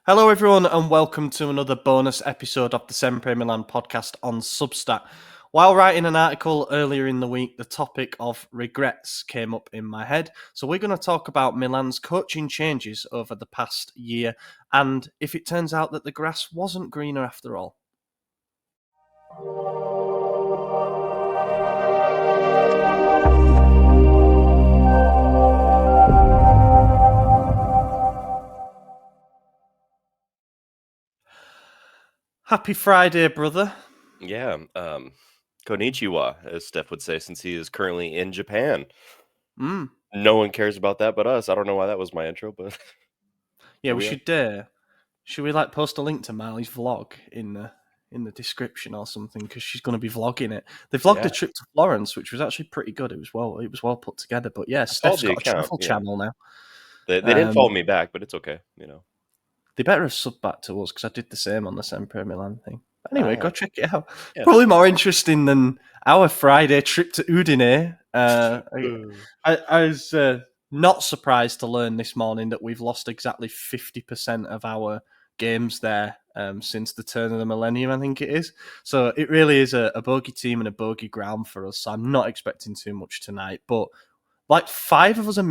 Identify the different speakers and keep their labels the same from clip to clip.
Speaker 1: Hello, everyone, and welcome to another bonus episode of the Sempre Milan podcast on Substack. While writing an article earlier in the week, the topic of regrets came up in my head. So we're going to talk about Milan's coaching changes over the past year, and if it turns out that the grass wasn't greener after all. Happy Friday, brother.
Speaker 2: Yeah, konnichiwa, as Steph would say, since he is currently in Japan. No one cares about that but us. I don't know why that was my intro, but
Speaker 1: Yeah, we should we post a link to Marley's vlog in the description or something, because she's going to be vlogging it. They vlogged a trip to Florence, which was actually pretty good. It was well put together. But yeah, Steph's got a travel channel now.
Speaker 2: They didn't follow me back, but it's okay,
Speaker 1: They better have subbed back to us, because I did the same on the Sempre Milan thing. Anyway, go check it out. Yeah. Probably more interesting than our Friday trip to Udine. I was not surprised to learn this morning that we've lost exactly 50% of our games there since the turn of the millennium, I think it is. So it really is a bogey team and a bogey ground for us. So I'm not expecting too much tonight. But like 4 or 5 of us are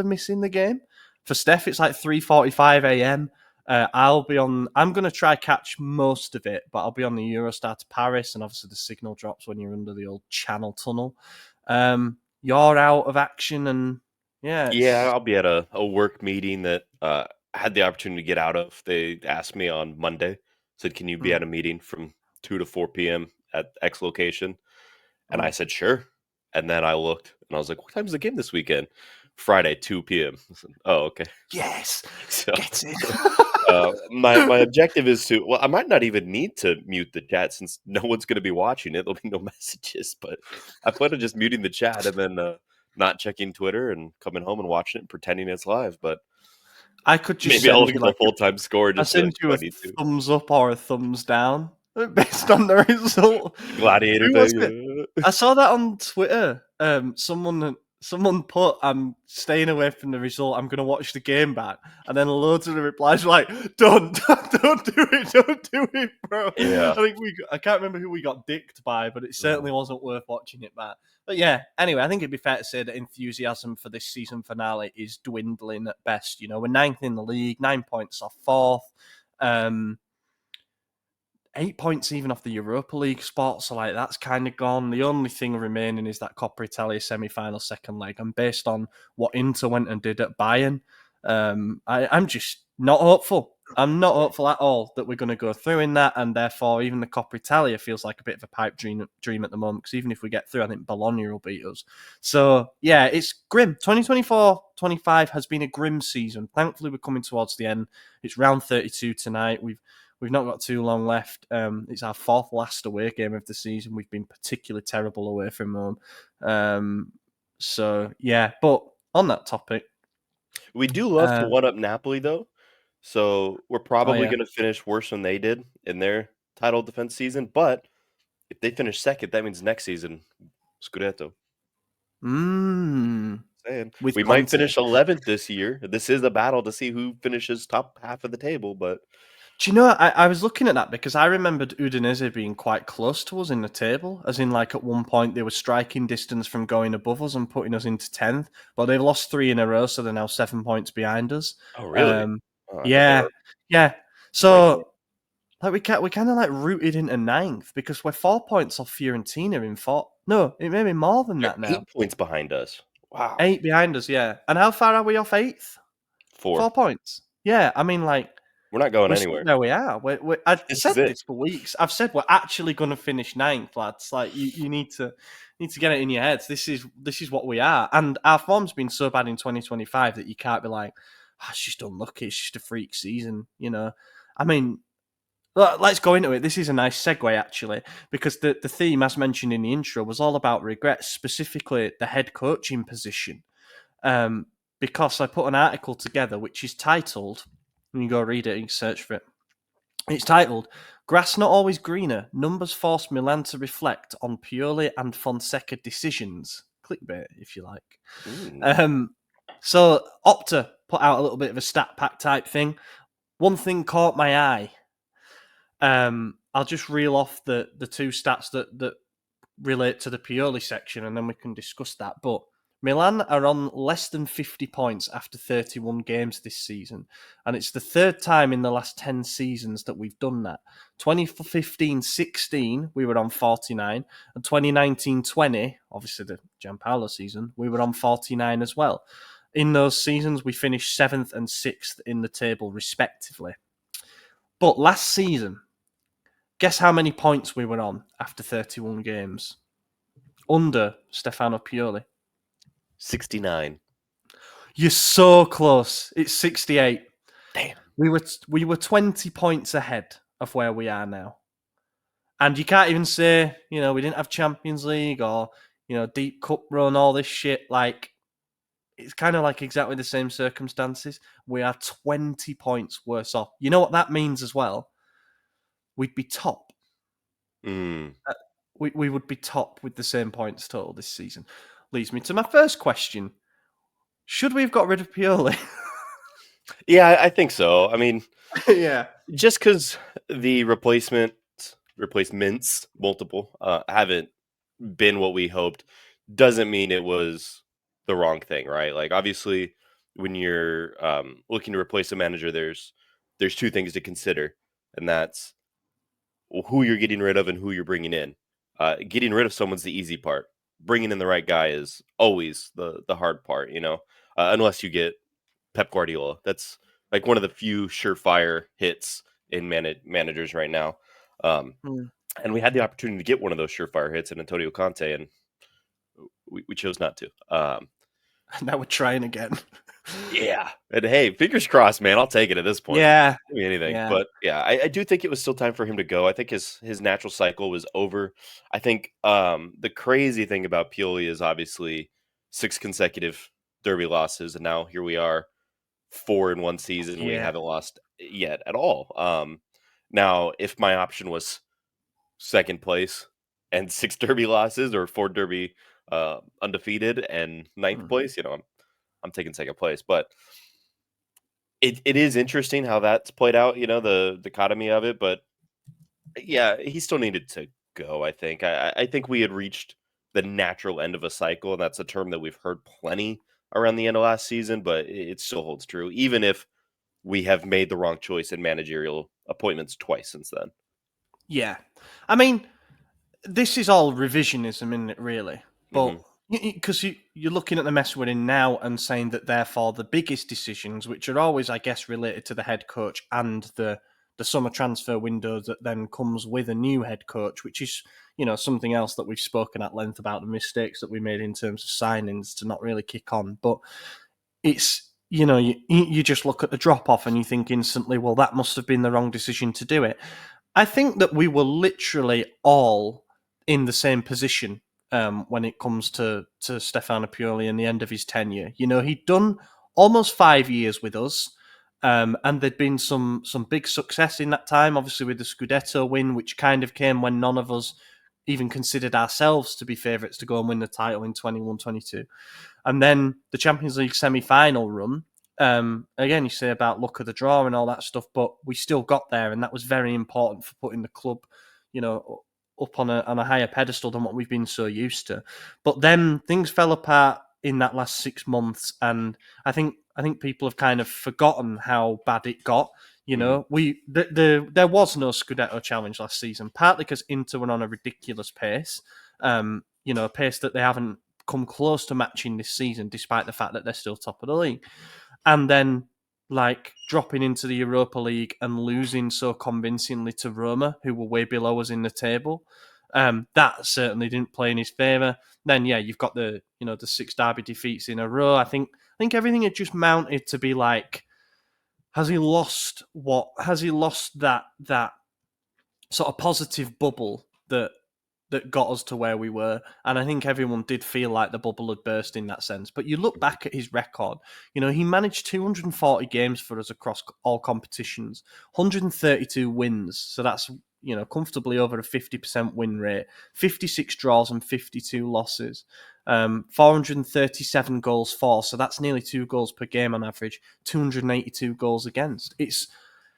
Speaker 1: missing the game. For Steph, it's like 3:45 a.m. I'm going to try catch most of it, but I'll be on the Eurostar to Paris, and obviously the signal drops when you're under the old Channel Tunnel. You're out of action, and
Speaker 2: yeah, I'll be at a work meeting that I had the opportunity to get out of. They asked me on Monday, said, "Can you be at a meeting from 2 to 4 p.m. at X location?" And I said, "Sure." And then I looked, and I was like, "What time's the game this weekend?" Friday, 2 p.m. Said, oh, okay.
Speaker 1: Yes,
Speaker 2: so,
Speaker 1: get it.
Speaker 2: my objective is to, I might not even need to mute the chat since no one's going to be watching it. There'll be no messages, but I plan on just muting the chat and then not checking Twitter and coming home and watching it and pretending it's live. But
Speaker 1: I could just
Speaker 2: maybe I'll look at the full-time score.
Speaker 1: I'll send you a thumbs up or a thumbs down based on the result.
Speaker 2: Gladiator thing.
Speaker 1: I saw that on Twitter. Someone put, "I'm staying away from the result. I'm going to watch the game back." And then loads of the replies were like, don't do it, bro.
Speaker 2: Yeah.
Speaker 1: I can't remember who we got dicked by, but it certainly wasn't worth watching it back. But yeah, anyway, I think it'd be fair to say that enthusiasm for this season finale is dwindling at best. You know, we're 9th in the league, 9 points off 4th. 8 points even off the Europa League spot, so that's kind of gone. The only thing remaining is that Coppa Italia semi-final second leg, and based on what Inter went and did at Bayern, I'm just not hopeful. I'm not hopeful at all that we're going to go through in that, and therefore even the Coppa Italia feels like a bit of a pipe dream at the moment, because even if we get through, I think Bologna will beat us. So yeah, it's grim. 2024-25 has been a grim season. Thankfully, we're coming towards the end. It's round 32 tonight. We've not got too long left. It's our 4th last away game of the season. We've been particularly terrible away from home. So, yeah. But on that topic...
Speaker 2: We do love to one-up Napoli, though. So we're probably going to finish worse than they did in their title defense season. But if they finish second, that means next season, Scudetto. We might finish 11th this year. This is a battle to see who finishes top half of the table, but...
Speaker 1: Do you know, I was looking at that because I remembered Udinese being quite close to us in the table, as in at one point they were striking distance from going above us and putting us into 10th, but they've lost 3 in a row, so they're now 7 points behind us.
Speaker 2: Oh, really?
Speaker 1: Yeah. So we kind of rooted into 9th because we're 4 points off Fiorentina in 4th. No, it may be more than that now.
Speaker 2: 8 points behind us. Wow.
Speaker 1: 8 behind us, yeah. And how far are we off 8th? 4 points. Yeah, I mean,
Speaker 2: we're not going anywhere.
Speaker 1: There we are. I've said this for weeks. I've said we're actually going to finish 9th, lads. You need to get it in your heads. This is what we are, and our form's been so bad in 2025 that you can't be like, it's just unlucky. It's just a freak season, you know. I mean, let's go into it. This is a nice segue actually, because the theme, as mentioned in the intro, was all about regrets, specifically the head coaching position. Because I put an article together which is titled. You go read it, you can search for it. It's titled, "Grass Not Always Greener, Numbers Force Milan to Reflect on Pioli and Fonseca Decisions." Clickbait, if you like. So Opta put out a little bit of a stat pack type thing. one thing caught my eye. I'll just reel off the two stats that relate to the Pioli section, and then we can discuss that. But Milan are on less than 50 points after 31 games this season, and it's the third time in the last 10 seasons that we've done that. 2015-16, we were on 49, and 2019-20, obviously the Gianpaolo season, we were on 49 as well. In those seasons, we finished 7th and 6th in the table, respectively. But last season, guess how many points we were on after 31 games? Under Stefano Pioli.
Speaker 2: 69.
Speaker 1: You're so close. It's 68.
Speaker 2: Damn.
Speaker 1: We were 20 points ahead of where we are now. And you can't even say, we didn't have Champions League or, deep cup run, all this shit. Like, it's kind of like exactly the same circumstances. We are 20 points worse off. You know what that means as well? We'd be top. We would be top with the same points total this season. Leads me to my first question. Should we have got rid of Pioli?
Speaker 2: Yeah, I think so. I mean,
Speaker 1: yeah.
Speaker 2: Just because the replacements, multiple, haven't been what we hoped, doesn't mean it was the wrong thing, right? Like, obviously, when you're looking to replace a manager, there's two things to consider, and that's who you're getting rid of and who you're bringing in. Getting rid of someone's the easy part. Bringing in the right guy is always the hard part, unless you get Pep Guardiola. That's like one of the few surefire hits in managers right now. And we had the opportunity to get one of those surefire hits in Antonio Conte, and we chose not to.
Speaker 1: Now we're trying again.
Speaker 2: Yeah. And hey, fingers crossed, man. I'll take it at this point.
Speaker 1: Yeah.
Speaker 2: Give me anything.
Speaker 1: Yeah.
Speaker 2: But yeah, I do think it was still time for him to go. I think his natural cycle was over. I think the crazy thing about Pioli is obviously 6 consecutive derby losses, and now here we are, 4 in one season. Yeah. We haven't lost yet at all. Now, if my option was second place and 6 derby losses, or 4 derby undefeated and 9th place, I'm taking second place. But it is interesting how that's played out, the dichotomy of it. But yeah, he still needed to go, I think. I think we had reached the natural end of a cycle, and that's a term that we've heard plenty around the end of last season, but it still holds true, even if we have made the wrong choice in managerial appointments twice since then.
Speaker 1: Yeah. I mean, this is all revisionism, isn't it, really? But because you're looking at the mess we're in now and saying that therefore the biggest decisions, which are always, I guess, related to the head coach and the summer transfer window that then comes with a new head coach, which is, something else that we've spoken at length about, the mistakes that we made in terms of signings to not really kick on. But it's, you just look at the drop-off and you think instantly, well, that must have been the wrong decision to do it. I think that we were literally all in the same position when it comes to Stefano Pioli and the end of his tenure. He'd done almost 5 years with us, and there'd been some big success in that time, obviously with the Scudetto win, which kind of came when none of us even considered ourselves to be favourites to go and win the title in 21-22. And then the Champions League semi-final run, again, you say about luck of the draw and all that stuff, but we still got there, and that was very important for putting the club, up on a higher pedestal than what we've been so used to. But then things fell apart in that last 6 months, and I think people have kind of forgotten how bad it got. There was no Scudetto challenge last season, partly because Inter went on a ridiculous pace, a pace that they haven't come close to matching this season, despite the fact that they're still top of the league. And then, dropping into the Europa League and losing so convincingly to Roma, who were way below us in the table, that certainly didn't play in his favour. Then, you've got the 6 derby defeats in a row. I think everything had just mounted to be like, has he lost that sort of positive bubble that got us to where we were? And I think everyone did feel like the bubble had burst in that sense. But you look back at his record, he managed 240 games for us across all competitions, 132 wins. So that's, comfortably over a 50% win rate, 56 draws and 52 losses, 437 goals for. So that's nearly 2 goals per game on average, 282 goals against. It's